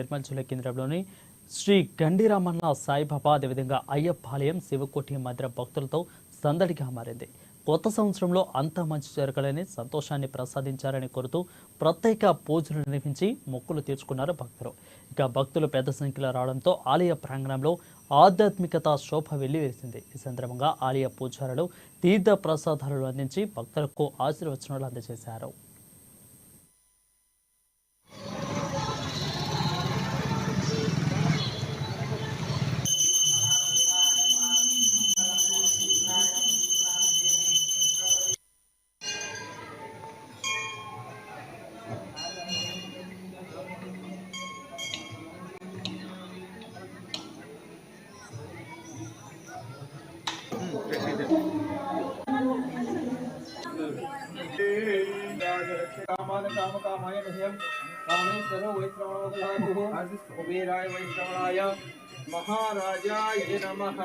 నిర్మల్ జిల్లా కేంద్రంలోని శ్రీ గండిరామన్న సాయిబాబా అదేవిధంగా అయ్యప్పాలయం శివకోటి మధ్య భక్తులతో సందడిగా మారింది. కొత్త సంవత్సరంలో అంతా మంచి జరగాలని సంతోషాన్ని ప్రసాదించారని కోరుతూ ప్రత్యేక పూజలు నిర్వహించి మొక్కులు తీర్చుకున్నారు భక్తులు. ఇక భక్తులు పెద్ద సంఖ్యలో రావడంతో ఆలయ ప్రాంగణంలో ఆధ్యాత్మికత శోభ వెల్లివిరిసింది. ఈ సందర్భంగా ఆలయ పూజారులు తీర్థ ప్రసాదాలు అందించి భక్తులకు ఆశీర్వచనాలు అందజేశారు. कामकामाय मह्यं कामेश्वरो वैश्रवणोदधातुः कुबेराय वैश्रवणाय महाराजाय नमः।